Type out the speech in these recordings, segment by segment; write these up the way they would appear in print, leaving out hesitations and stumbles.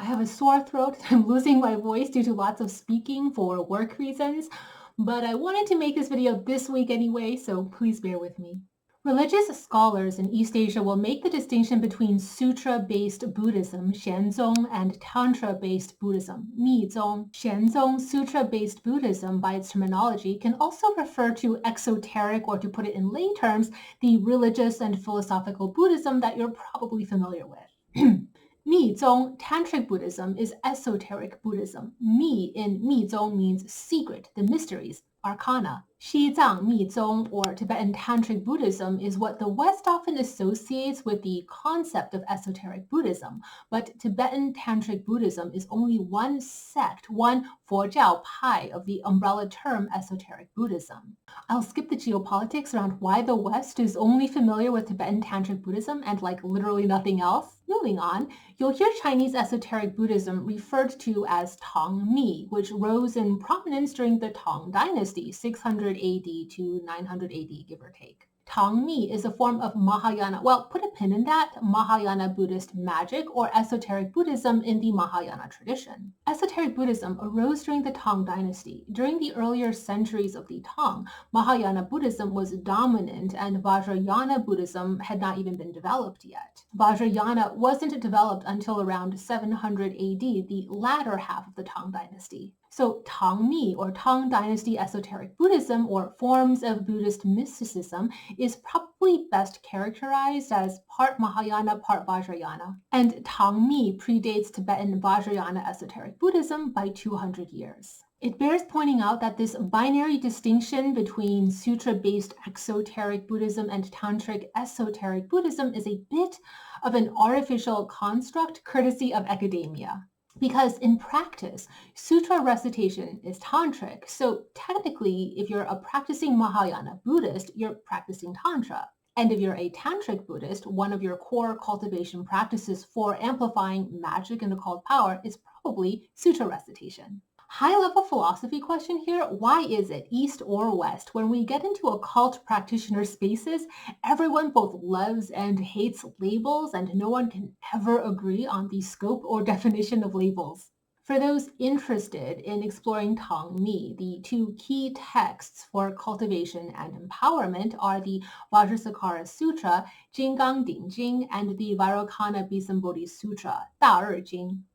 have a sore throat. I'm losing my voice due to lots of speaking for work reasons, but I wanted to make this video this week anyway, so please bear with me. Religious scholars in East Asia will make the distinction between sutra-based Buddhism, Xianzong, and Tantra-based Buddhism, Mizong. Xianzong, sutra-based Buddhism, by its terminology, can also refer to exoteric, or to put it in lay terms, the religious and philosophical Buddhism that you're probably familiar with. Mizong, Tantric Buddhism, is esoteric Buddhism. Mi in Mizong means secret, the mysteries, Arcana. Xizang Mizong, or Tibetan Tantric Buddhism, is what the West often associates with the concept of esoteric Buddhism, but Tibetan Tantric Buddhism is only one sect, one 佛教派of the umbrella term esoteric Buddhism. I'll skip the geopolitics around why the West is only familiar with Tibetan Tantric Buddhism and like literally nothing else. Moving on, you'll hear Chinese esoteric Buddhism referred to as Tang Mi, which rose in prominence during the Tang dynasty, 600 AD to 900 AD, give or take. Tang Mi is a form of Mahayana, well, put a pin in that, Mahayana Buddhist magic or esoteric Buddhism in the Mahayana tradition. Esoteric Buddhism arose during the Tang dynasty. During the earlier centuries of the Tang, Mahayana Buddhism was dominant and Vajrayana Buddhism had not even been developed yet. Vajrayana wasn't developed until around 700 AD, the latter half of the Tang dynasty. So Tang Mi, or Tang Dynasty Esoteric Buddhism, or forms of Buddhist mysticism, is probably best characterized as part Mahayana, part Vajrayana. And Tang Mi predates Tibetan Vajrayana Esoteric Buddhism by 200 years. It bears pointing out that this binary distinction between sutra-based exoteric Buddhism and tantric esoteric Buddhism is a bit of an artificial construct courtesy of academia. Because in practice, sutra recitation is tantric, so technically, if you're a practicing Mahayana Buddhist, you're practicing Tantra. And if you're a Tantric Buddhist, one of your core cultivation practices for amplifying magic and occult power is probably sutra recitation. High-level philosophy question here, why is it, East or West, when we get into occult practitioner spaces, everyone both loves and hates labels and no one can ever agree on the scope or definition of labels? For those interested in exploring Tang Mi, the two key texts for cultivation and empowerment are the Vajrasakkara Sutra, Jinggang Ding Jing, and the Vairocana Sutra, Da Er Jing.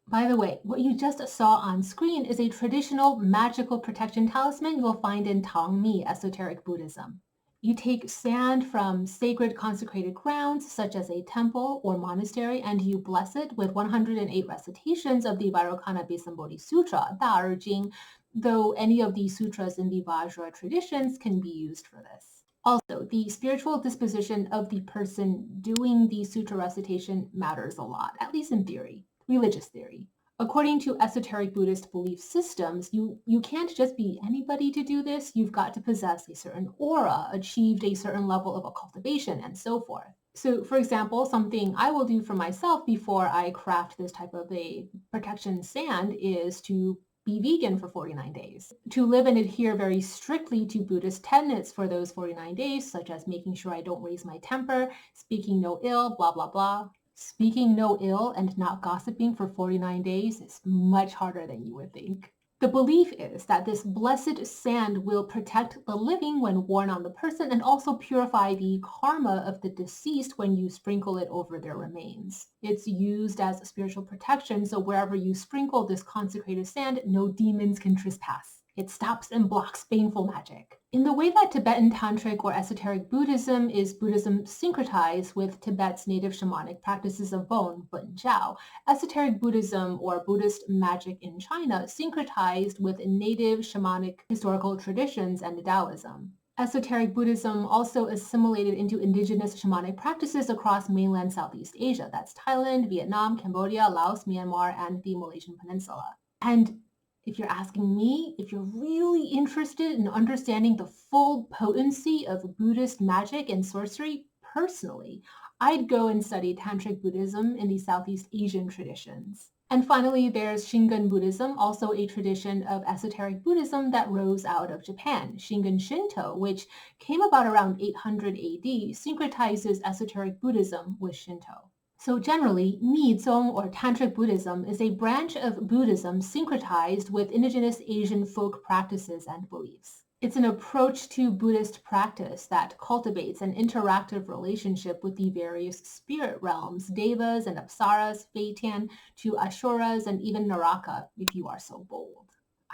By the way, what you just saw on screen is a traditional magical protection talisman you will find in Tang Mi esoteric Buddhism. You take sand from sacred consecrated grounds, such as a temple or monastery, and you bless it with 108 recitations of the Vairocana Sutra, Da Er Jing, though any of the sutras in the Vajra traditions can be used for this. Also, the spiritual disposition of the person doing the sutra recitation matters a lot, at least in theory. Religious theory. According to esoteric Buddhist belief systems, you can't just be anybody to do this. You've got to possess a certain aura, achieved a certain level of cultivation, and so forth. So, for example, something I will do for myself before I craft this type of a protection sand is to be vegan for 49 days. To live and adhere very strictly to Buddhist tenets for those 49 days, such as making sure I don't raise my temper, speaking no ill, blah, blah, blah. Speaking no ill and not gossiping for 49 days is much harder than you would think. The belief is that this blessed sand will protect the living when worn on the person and also purify the karma of the deceased when you sprinkle it over their remains. It's used as spiritual protection, so wherever you sprinkle this consecrated sand, no demons can trespass. It stops and blocks baneful magic. In the way that Tibetan Tantric or Esoteric Buddhism is Buddhism syncretized with Tibet's native shamanic practices of Bon, Bun Jiao, Esoteric Buddhism or Buddhist magic in China syncretized with native shamanic historical traditions and Taoism. Esoteric Buddhism also assimilated into indigenous shamanic practices across mainland Southeast Asia. That's Thailand, Vietnam, Cambodia, Laos, Myanmar, and the Malaysian Peninsula. And if you're asking me, if you're really interested in understanding the full potency of Buddhist magic and sorcery, personally, I'd go and study Tantric Buddhism in the Southeast Asian traditions. And finally, there's Shingon Buddhism, also a tradition of esoteric Buddhism that rose out of Japan. Shingon Shinto, which came about around 800 AD, syncretizes esoteric Buddhism with Shinto. So generally, Mizong or Tantric Buddhism is a branch of Buddhism syncretized with indigenous Asian folk practices and beliefs. It's an approach to Buddhist practice that cultivates an interactive relationship with the various spirit realms, devas and apsaras, Feitan, to ashuras and even naraka, if you are so bold.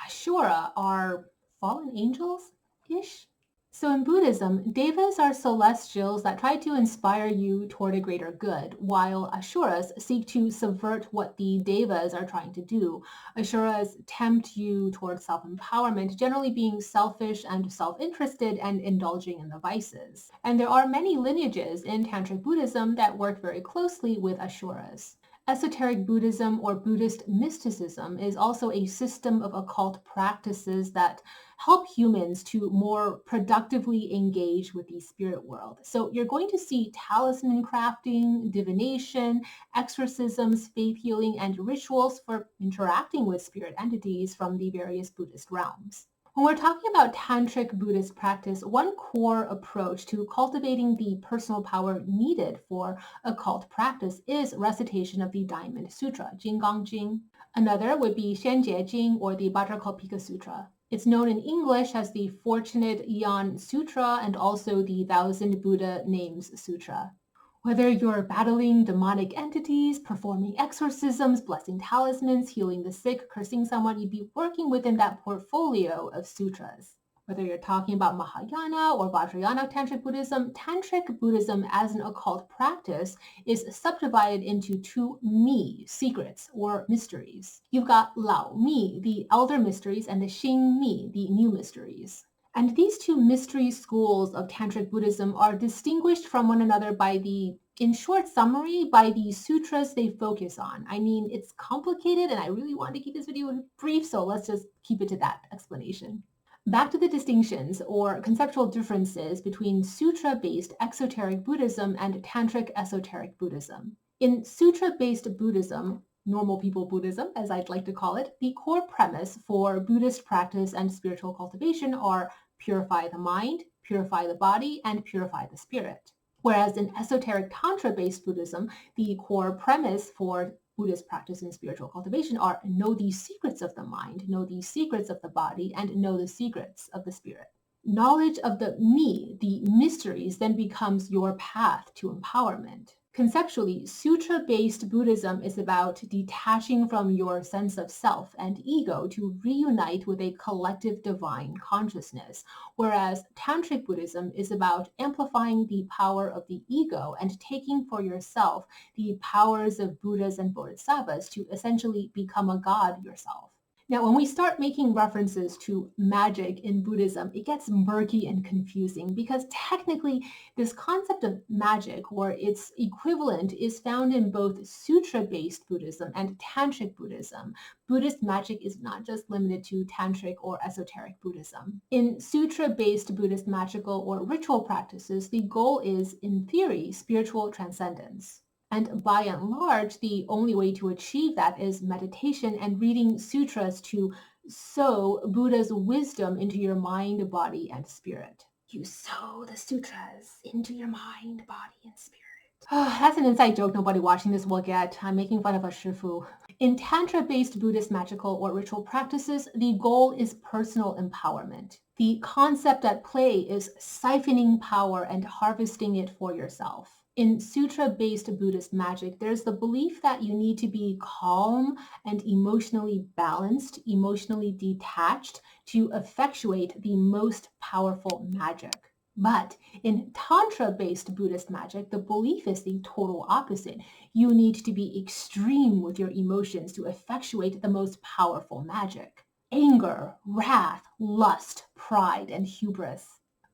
Ashura are fallen angels-ish? So in Buddhism, devas are celestials that try to inspire you toward a greater good, while asuras seek to subvert what the devas are trying to do. Asuras tempt you toward self-empowerment, generally being selfish and self-interested and indulging in the vices. And there are many lineages in Tantric Buddhism that work very closely with asuras. Esoteric Buddhism or Buddhist mysticism is also a system of occult practices that help humans to more productively engage with the spirit world. So you're going to see talisman crafting, divination, exorcisms, faith healing, and rituals for interacting with spirit entities from the various Buddhist realms. When we're talking about Tantric Buddhist practice, one core approach to cultivating the personal power needed for occult practice is recitation of the Diamond Sutra, Jinggang Jing. Another would be Xianjie Jing or the Bhadrakalpika Sūtra. It's known in English as the Fortunate Yan Sutra and also the Thousand Buddha Names Sutra. Whether you're battling demonic entities, performing exorcisms, blessing talismans, healing the sick, cursing someone, you'd be working within that portfolio of sutras. Whether you're talking about Mahayana or Vajrayana Tantric Buddhism as an occult practice is subdivided into two Mi, secrets or mysteries. You've got Lao Mi, the elder mysteries, and the Xing Mi, the new mysteries. And these two mystery schools of Tantric Buddhism are distinguished from one another in short summary, by the sutras they focus on. I mean, it's complicated and I really want to keep this video brief, so let's just keep it to that explanation. Back to the distinctions or conceptual differences between sutra-based exoteric Buddhism and Tantric esoteric Buddhism. In sutra-based Buddhism, normal people Buddhism, as I'd like to call it, the core premise for Buddhist practice and spiritual cultivation are purify the mind, purify the body, and purify the spirit. Whereas in esoteric Tantra-based Buddhism, the core premise for Buddhist practice and spiritual cultivation are know the secrets of the mind, know the secrets of the body, and know the secrets of the spirit. Knowledge of the me, the mysteries, then becomes your path to empowerment. Conceptually, sutra-based Buddhism is about detaching from your sense of self and ego to reunite with a collective divine consciousness, whereas Tantric Buddhism is about amplifying the power of the ego and taking for yourself the powers of Buddhas and bodhisattvas to essentially become a god yourself. Now, when we start making references to magic in Buddhism, it gets murky and confusing because technically this concept of magic or its equivalent is found in both sutra-based Buddhism and Tantric Buddhism. Buddhist magic is not just limited to Tantric or esoteric Buddhism. In sutra-based Buddhist magical or ritual practices, the goal is, in theory, spiritual transcendence. And by and large, the only way to achieve that is meditation and reading sutras to sow Buddha's wisdom into your mind, body, and spirit. You sow the sutras into your mind, body, and spirit. That's an inside joke nobody watching this will get. I'm making fun of a shifu. In Tantra-based Buddhist magical or ritual practices, the goal is personal empowerment. The concept at play is siphoning power and harvesting it for yourself. In sutra-based Buddhist magic, there's the belief that you need to be calm and emotionally balanced, emotionally detached to effectuate the most powerful magic. But in Tantra-based Buddhist magic, the belief is the total opposite. You need to be extreme with your emotions to effectuate the most powerful magic. Anger, wrath, lust, pride, and hubris.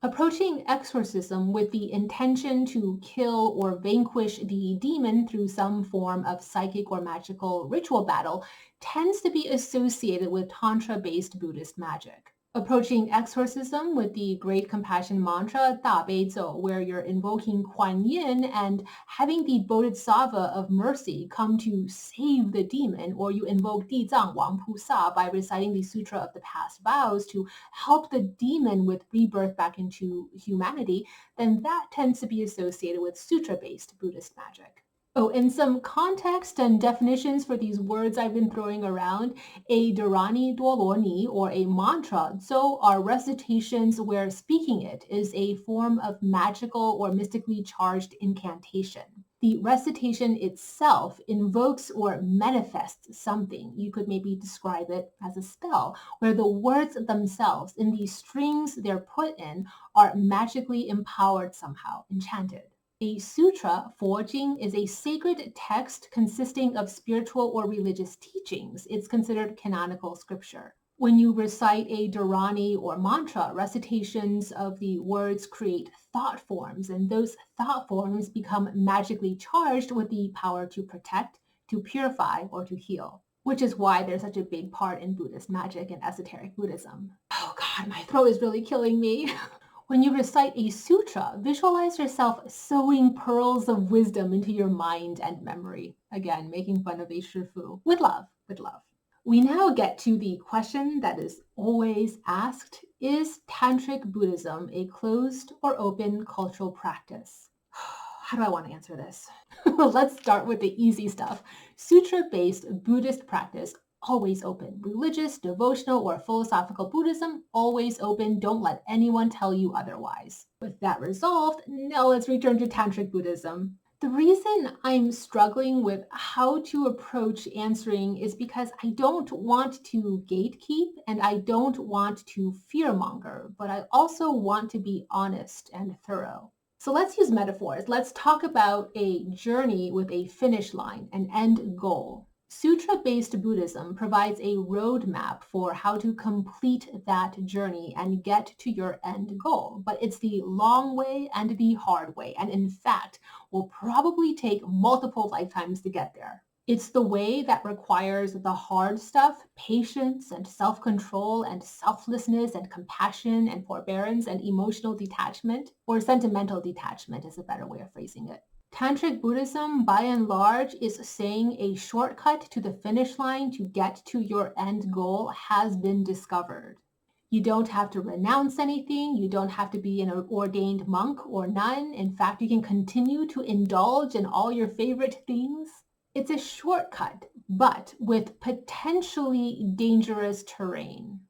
Approaching exorcism with the intention to kill or vanquish the demon through some form of psychic or magical ritual battle tends to be associated with Tantra-based Buddhist magic. Approaching exorcism with the Great Compassion Mantra, 大悲咒, where you're invoking Kuan Yin and having the bodhisattva of mercy come to save the demon, or you invoke 地藏王 pusa by reciting the Sutra of the Past Vows to help the demon with rebirth back into humanity, then that tends to be associated with sutra-based Buddhist magic. Oh, and some context and definitions for these words I've been throwing around. A dharani duoloni, or a mantra, so are recitations where speaking it is a form of magical or mystically charged incantation. The recitation itself invokes or manifests something. You could maybe describe it as a spell, where the words themselves, in the strings they're put in, are magically empowered somehow, enchanted. A sutra, 佛经, is a sacred text consisting of spiritual or religious teachings. It's considered canonical scripture. When you recite a dharani or mantra, recitations of the words create thought forms, and those thought forms become magically charged with the power to protect, to purify, or to heal, which is why there's such a big part in Buddhist magic and esoteric Buddhism. Oh God, my throat is really killing me. When you recite a sutra, visualize yourself sewing pearls of wisdom into your mind and memory. Again, making fun of a shifu. With love, with love. We now get to the question that is always asked: is Tantric Buddhism a closed or open cultural practice? How do I want to answer this? Let's start with the easy stuff. Sutra-based Buddhist practice, always open. Religious, devotional, or philosophical Buddhism, always open. Don't let anyone tell you otherwise. With that resolved, now let's return to Tantric Buddhism. The reason I'm struggling with how to approach answering is because I don't want to gatekeep and I don't want to fearmonger, but I also want to be honest and thorough. So let's use metaphors. Let's talk about a journey with a finish line, an end goal. Sutra-based Buddhism provides a roadmap for how to complete that journey and get to your end goal, but it's the long way and the hard way, and in fact, will probably take multiple lifetimes to get there. It's the way that requires the hard stuff, patience and self-control and selflessness and compassion and forbearance and emotional detachment, or sentimental detachment is a better way of phrasing it. Tantric Buddhism, by and large, is saying a shortcut to the finish line to get to your end goal has been discovered. You don't have to renounce anything. You don't have to be an ordained monk or nun. In fact, you can continue to indulge in all your favorite things. It's a shortcut, but with potentially dangerous terrain.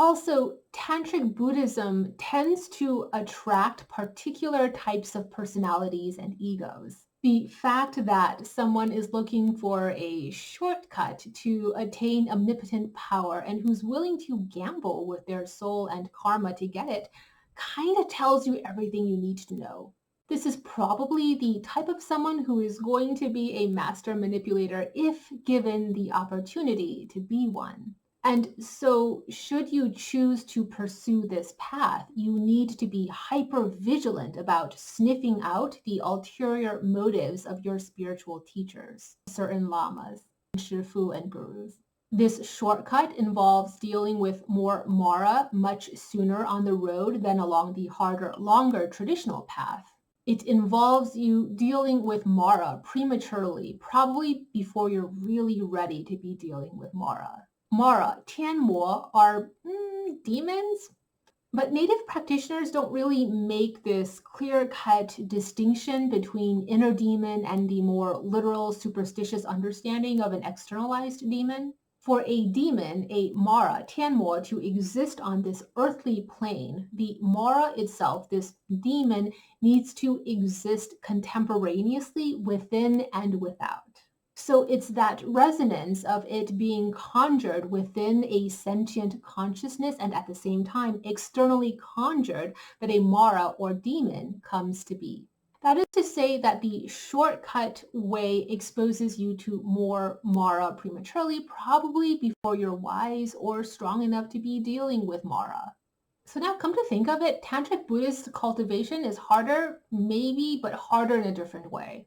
Also, Tantric Buddhism tends to attract particular types of personalities and egos. The fact that someone is looking for a shortcut to attain omnipotent power and who's willing to gamble with their soul and karma to get it kind of tells you everything you need to know. This is probably the type of someone who is going to be a master manipulator if given the opportunity to be one. And so should you choose to pursue this path, you need to be hyper vigilant about sniffing out the ulterior motives of your spiritual teachers, certain lamas, shifu, and gurus. This shortcut involves dealing with more Mara much sooner on the road than along the harder, longer traditional path. It involves you dealing with Mara prematurely, probably before you're really ready to be dealing with Mara. Mara, 天魔, are demons, but native practitioners don't really make this clear-cut distinction between inner demon and the more literal, superstitious understanding of an externalized demon. For a demon, a Mara, 天魔, to exist on this earthly plane, the Mara itself, this demon, needs to exist contemporaneously within and without. So it's that resonance of it being conjured within a sentient consciousness and at the same time externally conjured that a Mara or demon comes to be. That is to say that the shortcut way exposes you to more Mara prematurely, probably before you're wise or strong enough to be dealing with Mara. So now come to think of it, Tantric Buddhist cultivation is harder, maybe, but harder in a different way.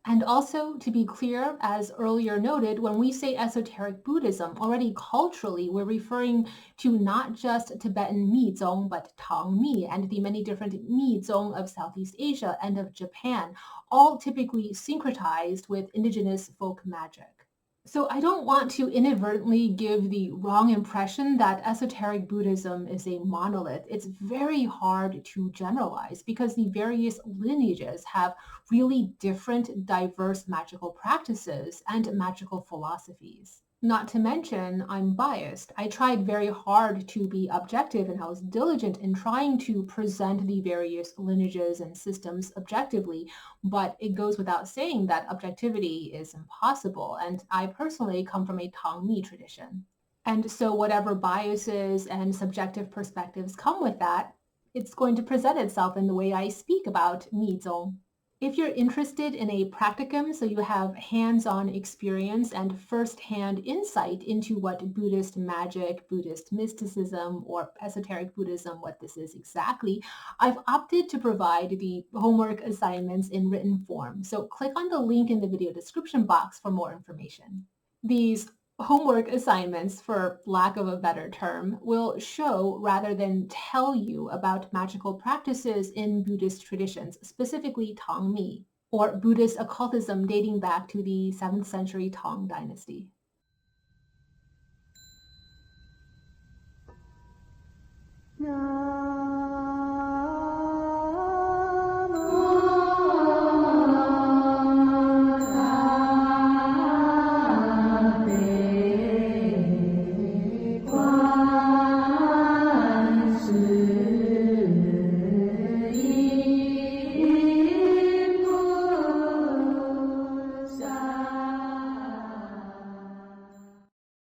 And also, to be clear, as earlier noted, when we say esoteric Buddhism, already culturally, we're referring to not just Tibetan Mi-zong, but Tang Mi and the many different Mi-zong of Southeast Asia and of Japan, all typically syncretized with indigenous folk magic. So I don't want to inadvertently give the wrong impression that esoteric Buddhism is a monolith. It's very hard to generalize because the various lineages have really different, diverse magical practices and magical philosophies. Not to mention, I'm biased. I tried very hard to be objective and I was diligent in trying to present the various lineages and systems objectively, but it goes without saying that objectivity is impossible. And I personally come from a Tang tradition. And so whatever biases and subjective perspectives come with that, it's going to present itself in the way I speak about Mizong. If you're interested in a practicum, so you have hands-on experience and first-hand insight into what Buddhist magic, Buddhist mysticism, or esoteric Buddhism, what this is exactly, I've opted to provide the homework assignments in written form. So click on the link in the video description box for more information. These homework assignments, for lack of a better term, will show rather than tell you about magical practices in Buddhist traditions, specifically Tang, or Buddhist occultism dating back to the 7th century Tang dynasty. No.